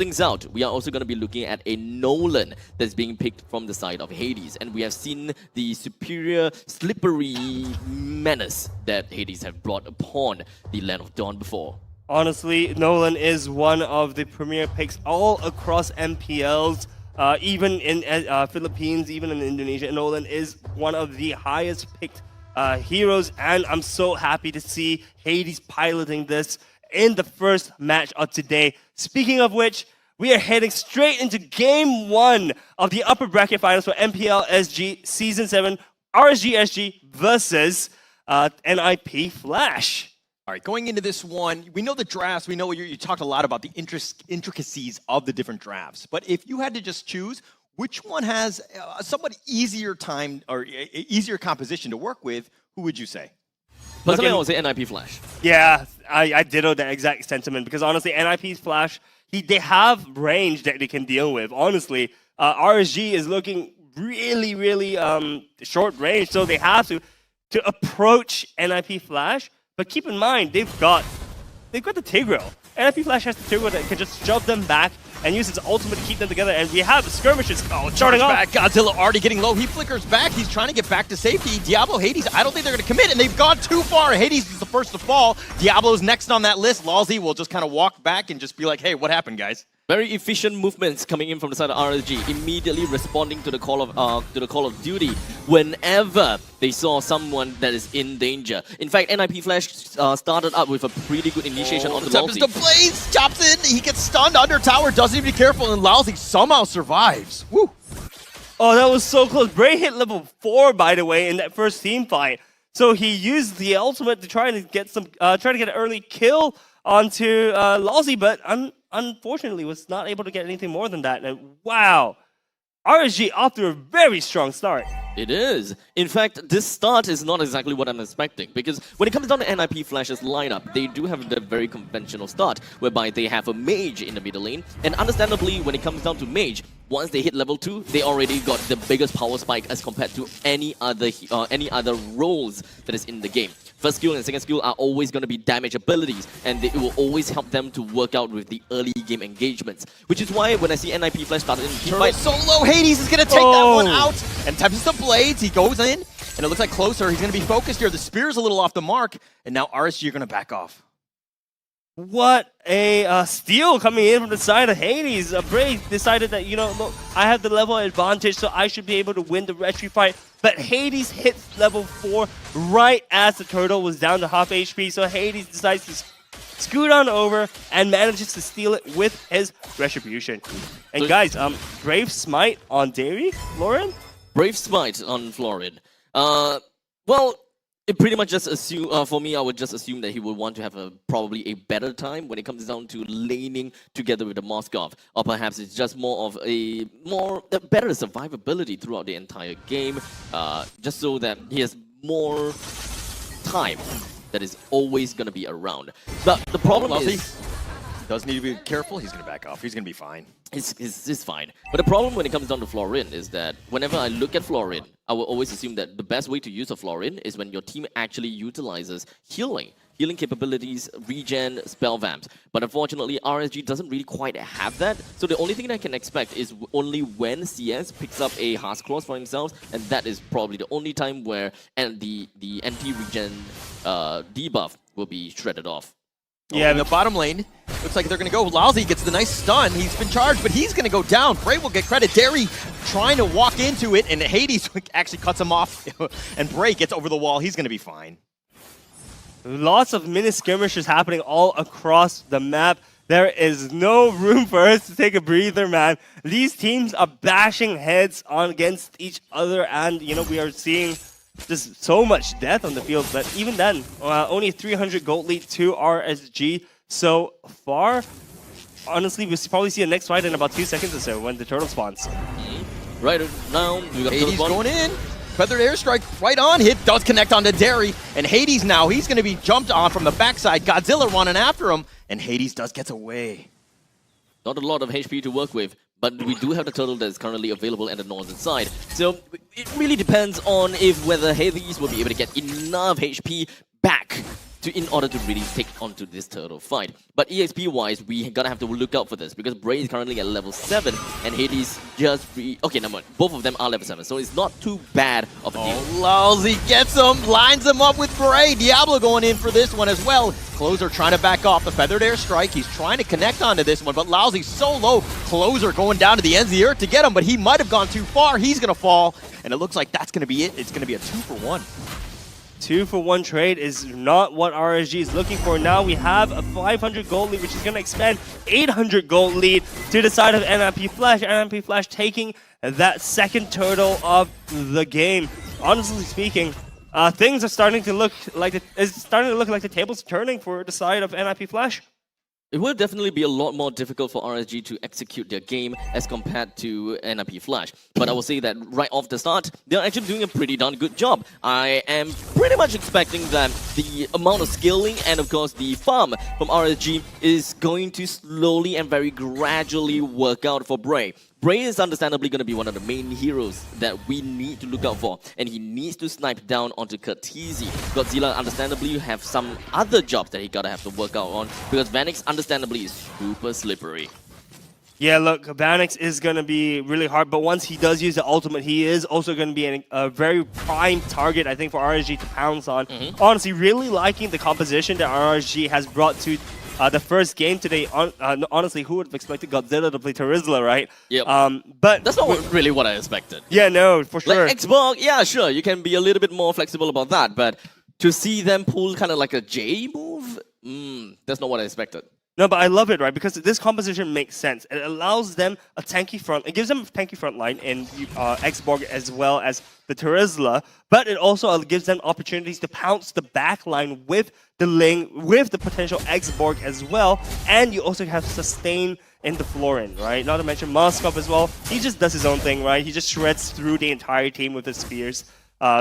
things out, we are also going to be looking at a Nolan that's being picked from the side of Hades. And we have seen the superior, slippery menace that Hades have brought upon the Land of Dawn before. Honestly, Nolan is one of the premier picks all across MPLs. Even in Philippines, even in Indonesia, Nolan is one of the highest picked heroes, and I'm so happy to see Hades piloting this in the first match of today. Speaking of which, we are heading straight into Game 1 of the upper bracket finals for MPL SG Season 7 RSG SG versus NIP Flash. All right, going into this one, we know the drafts, we know you talked a lot about the intricacies of the different drafts, but if you had to just choose, which one has a somewhat easier time or easier composition to work with, who would you say? Personally, I would say NIP Flash. Yeah, I ditto that exact sentiment because honestly, NIP's Flash, they have range that they can deal with. Honestly, RSG is looking really short range, so they have to approach NIP Flash. But keep in mind, they've got the Tigreal. NIP Flash has the Tigreal that can just shove them back and use its ultimate to keep them together. And we have skirmishes starting off. Back. Godzilla already getting low. He flickers back. He's trying to get back to safety. Diablo, Hades, I don't think they're going to commit, and they've gone too far. Hades is the first to fall. Diablo's next on that list. Lalzi will just kind of walk back and just be like, hey, what happened, guys? Very efficient movements coming in from the side of RSG, immediately responding to the call of duty whenever they saw someone that is in danger. In fact, NIP Flash started up with a pretty good initiation on the Lalzi. The Blaze chops in, he gets stunned under tower, doesn't even be careful, and Lalzi somehow survives. Woo! Oh, that was so close. Bray hit level 4, by the way, in that first team fight. So he used the ultimate to try to get an early kill onto Lalzi, but unfortunately was not able to get anything more than that. And wow, RSG off to a very strong start. It is. In fact, this start is not exactly what I'm expecting, because when it comes down to NIP Flash's lineup, they do have the very conventional start, whereby they have a mage in the middle lane, and understandably, when it comes down to mage, once they hit level 2, they already got the biggest power spike as compared to any other roles that is in the game. First skill and second skill are always going to be damage abilities, and it will always help them to work out with the early game engagements. Which is why when I see NIP Flash started in the team fight, solo, Hades is going to take that one out, and touches the blades. He goes in, and it looks like closer. He's going to be focused here. The spear's a little off the mark, and now RSG are going to back off. What a steal coming in from the side of Hades. Bray decided that, look, I have the level advantage, so I should be able to win the retry fight. But Hades hits level 4 right as the turtle was down to half HP, so Hades decides to scoot on over and manages to steal it with his retribution. And guys, Brave Smite on Dairy, Lauren? Brave Smite on Florid. Well, it pretty much just assume for me, I would just assume that he would want to have probably a better time when it comes down to laning together with the Moskov, or perhaps it's just more of a better survivability throughout the entire game, just so that he has more time that is always going to be around. But the problem is, does need to be careful. He's going to back off. He's going to be fine. It's fine. But the problem when it comes down to Florin is that whenever I look at Florin, I will always assume that the best way to use a Florin is when your team actually utilizes healing capabilities, regen, spell vamps. But unfortunately, RSG doesn't really quite have that. So the only thing I can expect is only when CS picks up a Heart's Claws for themselves, and that is probably the only time where the anti-regen debuff will be shredded off. Yeah, in the bottom lane, looks like they're going to go. Lalzi gets the nice stun. He's been charged, but he's going to go down. Bray will get credit. Derry trying to walk into it, and Hades actually cuts him off, and Bray gets over the wall. He's going to be fine. Lots of mini skirmishes happening all across the map. There is no room for us to take a breather, man. These teams are bashing heads against each other, and, we are seeing just so much death on the field, but even then, only 300 gold lead to RSG so far. Honestly, we'll probably see a next fight in about 2 seconds or so when the turtle spawns. Right now, we got Hades going in. Feathered airstrike right on. Hit does connect onto Derry, and Hades now, he's going to be jumped on from the backside. Godzilla running after him, and Hades gets away. Not a lot of HP to work with, but we do have the turtle that is currently available at the northern side. So it really depends on whether Hades will be able to get enough HP back in order to really take onto this turtle fight. But EXP wise, we gotta have to look out for this because Bray is currently at level 7 and Hades just okay, number one, both of them are level 7, so it's not too bad of a deal. Lousy gets him, lines him up with Bray. Diablo going in for this one as well. Closer trying to back off the feathered airstrike. He's trying to connect onto this one, but Lousy so low. Closer going down to the ends of the earth to get him, but he might have gone too far. He's gonna fall, and it looks like that's gonna be it. It's gonna be a 2-for-1. 2-for-1 trade is not what RSG is looking for. Now we have a 500 gold lead, which is going to expand 800 gold lead to the side of NPFL. NPFL taking that second turtle of the game. Honestly speaking, things are starting to look like the tables turning for the side of NPFL. It will definitely be a lot more difficult for RSG to execute their game as compared to NPFL. But I will say that right off the start, they're actually doing a pretty darn good job. I am pretty much expecting that the amount of skilling and of course the farm from RSG is going to slowly and very gradually work out for Bray. Bray is understandably going to be one of the main heroes that we need to look out for, and he needs to snipe down onto Curtizi. Godzilla understandably have some other jobs that he gotta have to work out on, because Vanix understandably is super slippery. Yeah, look, Vanix is going to be really hard, but once he does use the ultimate, he is also going to be a very prime target, I think, for RSG to pounce on. Honestly, really liking the composition that RSG has brought to the first game today. Honestly, who would have expected Godzilla to play Terizla, right? Yep. But that's not really what I expected. Yeah, no, for sure. Like Xbox, yeah, sure, you can be a little bit more flexible about that, but to see them pull kind of like a J move, that's not what I expected. No, but I love it, right? Because this composition makes sense. It allows them a tanky front. It gives them a tanky front line in Xborg as well as the Terizla, but it also gives them opportunities to pounce the back line with the Ling, with the potential Xborg as well, and you also have sustain in the Florin, right? Not to mention Moskov as well. He just does his own thing, right? He just shreds through the entire team with his spears.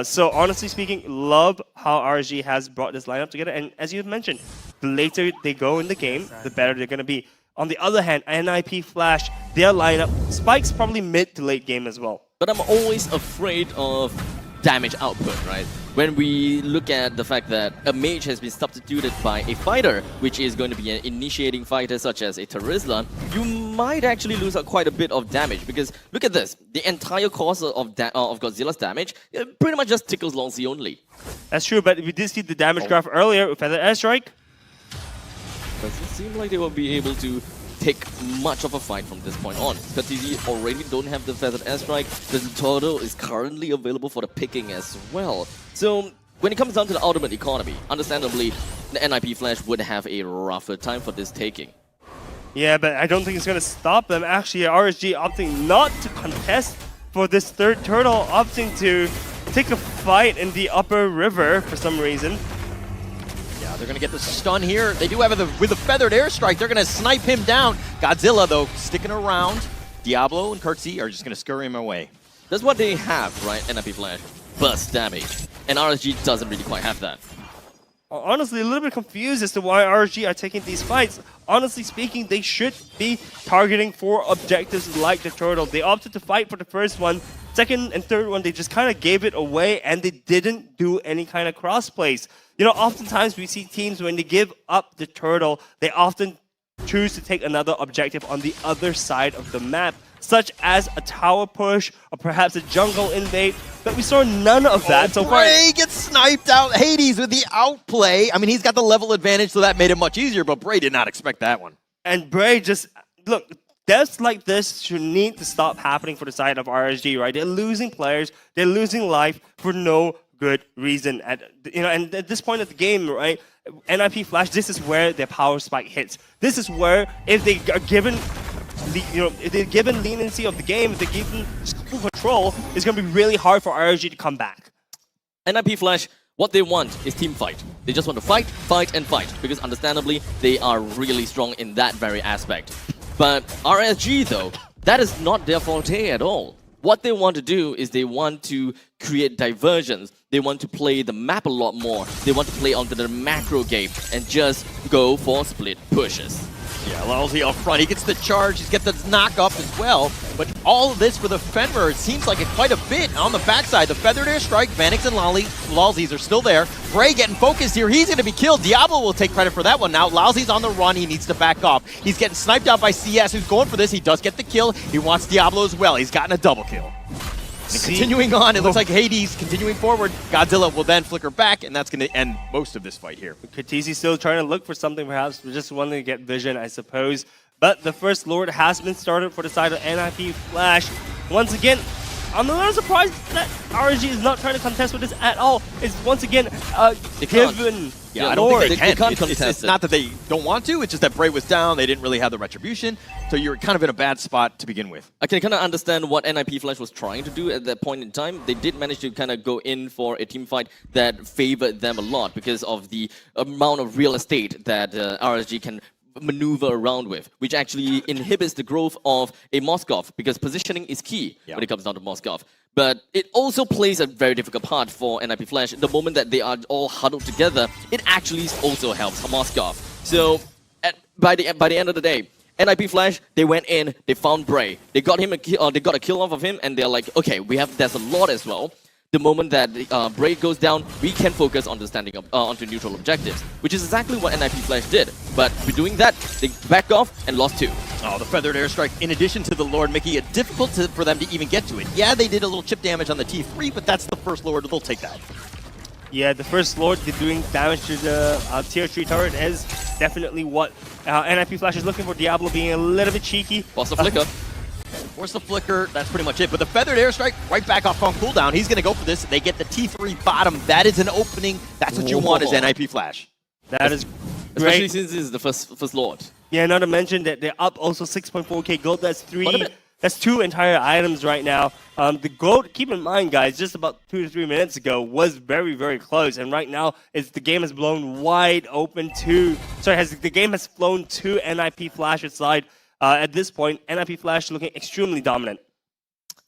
So honestly speaking, love how RSG has brought this lineup together. And as you mentioned, the later they go in the game, the better they're going to be. On the other hand, NPFL, their lineup spikes probably mid to late game as well. But I'm always afraid of damage output, right? When we look at the fact that a mage has been substituted by a fighter, which is going to be an initiating fighter such as a Terizla, you might actually lose out quite a bit of damage, because look at this, the entire cost of Godzilla's damage pretty much just tickles Longsy only. That's true, but we did see the damage graph earlier with Feather Airstrike. Doesn't seem like they will be able to take much of a fight from this point on. Curtizi already don't have the Feathered Airstrike. The Turtle is currently available for the picking as well. So when it comes down to the ultimate economy, understandably, the NPFL would have a rougher time for this taking. Yeah, but I don't think it's going to stop them. Actually, RSG opting not to contest for this third turtle, opting to take a fight in the upper river for some reason. Yeah, they're going to get the stun here. They do have with the feathered airstrike. They're going to snipe him down. Godzilla, though, sticking around. Diablo and Curtsy are just going to scurry him away. That's what they have, right? NPFL. Burst damage. And RSG doesn't really quite have that. Honestly, a little bit confused as to why RSG are taking these fights. Honestly speaking, they should be targeting for objectives like the turtle. They opted to fight for the first one. Second and third one, they just kind of gave it away, and they didn't do any kind of cross plays. You know, oftentimes we see teams, when they give up the turtle, they often choose to take another objective on the other side of the map, such as a tower push or perhaps a jungle invade. But we saw none of that so far. Bray gets sniped out. Hades with the outplay. I mean, he's got the level advantage, so that made it much easier, but Bray did not expect that one. And Bray just, look, deaths like this should need to stop happening for the side of RSG, right? They're losing players, they're losing life for no good reason. And at this point of the game, right, NPFL, this is where their power spike hits. This is where, if they are given if they're given leniency of the game, if they're given full control, it's going to be really hard for RSG to come back. NPFL, what they want is team fight. They just want to fight, fight, and fight, because understandably, they are really strong in that very aspect. But RSG, though, that is not their forte at all. What they want to do is they want to create diversions. They want to play the map a lot more. They want to play onto the macro game and just go for split pushes. Yeah, Lousy up front. He gets the charge. He's got the knock up as well. But all of this for the Fenrir, it seems like it's quite a bit on the backside. The Feathered Airstrike, Vanix and Lalzys are still there. Bray getting focused here. He's going to be killed. Diablo will take credit for that one now. Lalzy's on the run. He needs to back off. He's getting sniped out by CS, who's going for this. He does get the kill. He wants Diablo as well. He's gotten a double kill. And continuing on, it looks like Hades continuing forward. Godzilla will then flicker back, and that's going to end most of this fight here. Katisi still trying to look for something, perhaps just wanting to get vision, I suppose. But the first Lord has been started for the side of NIP Flash. Once again, I'm a little surprised that RSG is not trying to contest with this at all. It's once again given. Yeah, I don't think they can. can't It's contest it. not that they don't want to, it's just that Bray was down, they didn't really have the retribution, so you're kind of in a bad spot to begin with. I can kind of understand what NIP Flash was trying to do at that point in time. They did manage to kind of go in for a team fight that favored them a lot because of the amount of real estate that RSG can maneuver around with, which actually inhibits the growth of a Moskov because positioning is key when it comes down to Moskov. But it also plays a very difficult part for NIP Flash. The moment that they are all huddled together, it actually also helps Moskov. So by the end of the day, NIP Flash, they went in, they found Bray, they got him they got a kill off of him, and they're like, okay, there's a lot as well. The moment that Bray goes down, we can focus on the standing up onto neutral objectives, which is exactly what NIP Flash did. But by doing that, they backed off and lost 2. Oh, the Feathered Airstrike, in addition to the Lord, making it difficult for them to even get to it. Yeah, they did a little chip damage on the T3, but that's the first Lord. They'll take that. Yeah, the first Lord doing damage to the tier 3 turret is definitely what NIP Flash is looking for. Diablo being a little bit cheeky. Lost the flicker. Force the flicker, that's pretty much it. But the Feathered Airstrike, right back off on cooldown. He's going to go for this. They get the T3 bottom. That is an opening. That's what you want as NIP Flash. That is Especially great. since this is the first Lord. Yeah, not to mention that they're up also 6.4k gold. That's 2 entire items right now. The gold, keep in mind, guys, just about 2 to 3 minutes ago was very, very close. And right now, the game has blown wide open to... Sorry, the game has flown to NIP Flash's side. At this point, NIP Flash looking extremely dominant.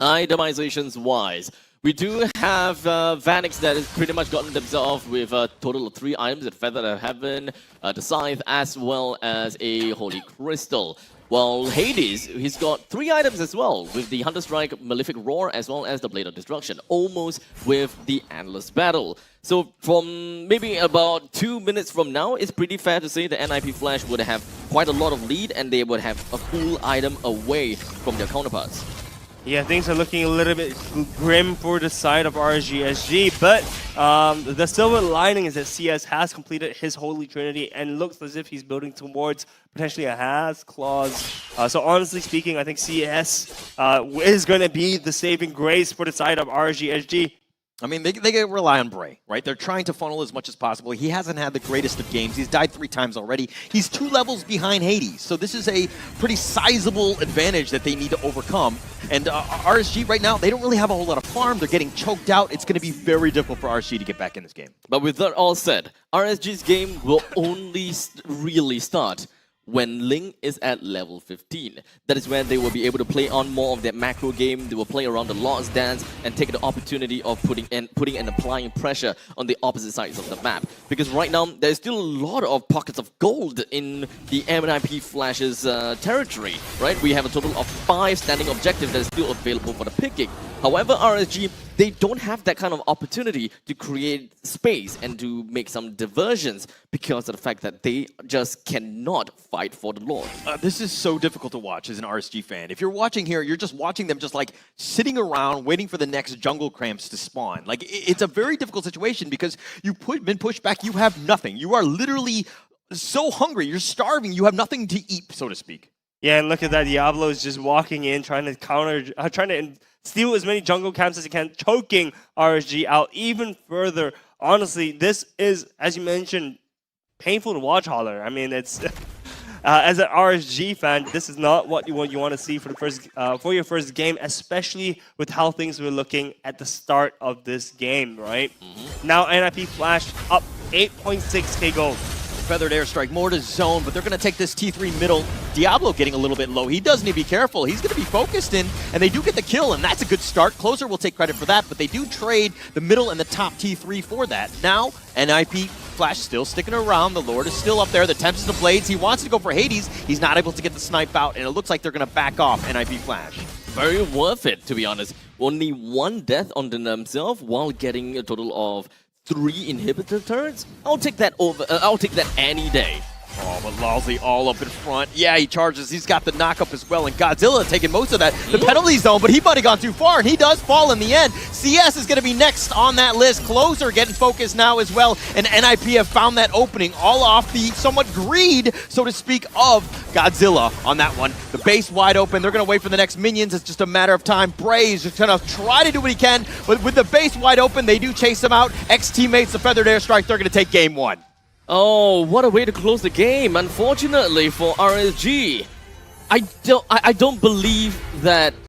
Itemizations-wise, we do have Vanix that has pretty much gotten themselves with a total of 3 items, the Feather of Heaven, the Scythe, as well as a Holy Crystal. While Hades, he's got 3 items as well, with the Hunter Strike, Malefic Roar, as well as the Blade of Destruction, almost with the Endless Battle. So from maybe about 2 minutes from now, it's pretty fair to say that NIP Flash would have quite a lot of lead, and they would have a full item away from their counterparts. Yeah, things are looking a little bit grim for the side of RSG, but the silver lining is that CS has completed his Holy Trinity and looks as if he's building towards potentially a Has clause. So honestly speaking, I think CS is going to be the saving grace for the side of RSG. I mean, they rely on Bray, right? They're trying to funnel as much as possible. He hasn't had the greatest of games. He's died 3 times already. He's 2 levels behind Hades. So this is a pretty sizable advantage that they need to overcome. And RSG right now, they don't really have a whole lot of farm. They're getting choked out. It's going to be very difficult for RSG to get back in this game. But with that all said, RSG's game will only really start when Ling is at level 15. That is when they will be able to play on more of that macro game. They will play around the Lord's Dance and take the opportunity of putting and applying pressure on the opposite sides of the map. Because right now, there's still a lot of pockets of gold in the NIP Flash's territory, right? We have a total of 5 standing objectives that is still available for the picking. However, RSG, they don't have that kind of opportunity to create space and to make some diversions because of the fact that they just cannot fight for the Lord. This is so difficult to watch as an RSG fan. If you're watching here, you're just watching them just like sitting around waiting for the next jungle cramps to spawn. Like, it's a very difficult situation because you've been pushed back. You have nothing. You are literally so hungry. You're starving. You have nothing to eat, so to speak. Yeah, and look at that. Diablo is just walking in, trying to steal as many jungle camps as he can, choking RSG out even further. Honestly, this is, as you mentioned, painful to watch, Holler. I mean, it's as an RSG fan, this is not what you want to see for the first for your first game, especially with how things were looking at the start of this game, right? Now NIP Flash up 8.6k gold. Feathered Airstrike, more to zone, but they're going to take this T3 middle. Diablo getting a little bit low. He does need to be careful. He's going to be focused in, and they do get the kill, and that's a good start. Closer will take credit for that, but they do trade the middle and the top T3 for that. Now, NIP Flash still sticking around. The Lord is still up there. The Tempest of Blades. He wants to go for Hades. He's not able to get the snipe out, and it looks like they're going to back off NIP Flash. very worth it, to be honest. Only one death on themselves while getting a total of 3 inhibitor turrets. I'll take that over. I'll take that any day. Oh, but Lalzi all up in front. Yeah, he charges. He's got the knockup as well. And Godzilla taking most of that. The penalty zone, but he might have gone too far, and he does fall in the end. CS is going to be next on that list. Closer getting focused now as well. And NIP have found that opening all off the somewhat greed, so to speak, of Godzilla on that one. The base wide open. They're going to wait for the next minions. It's just a matter of time. Bray's just going to try to do what he can. But with the base wide open, they do chase him out. Ex-teammates, the Feathered Airstrike, they're going to take game 1. Oh, what a way to close the game, unfortunately, for RSG. I don't believe that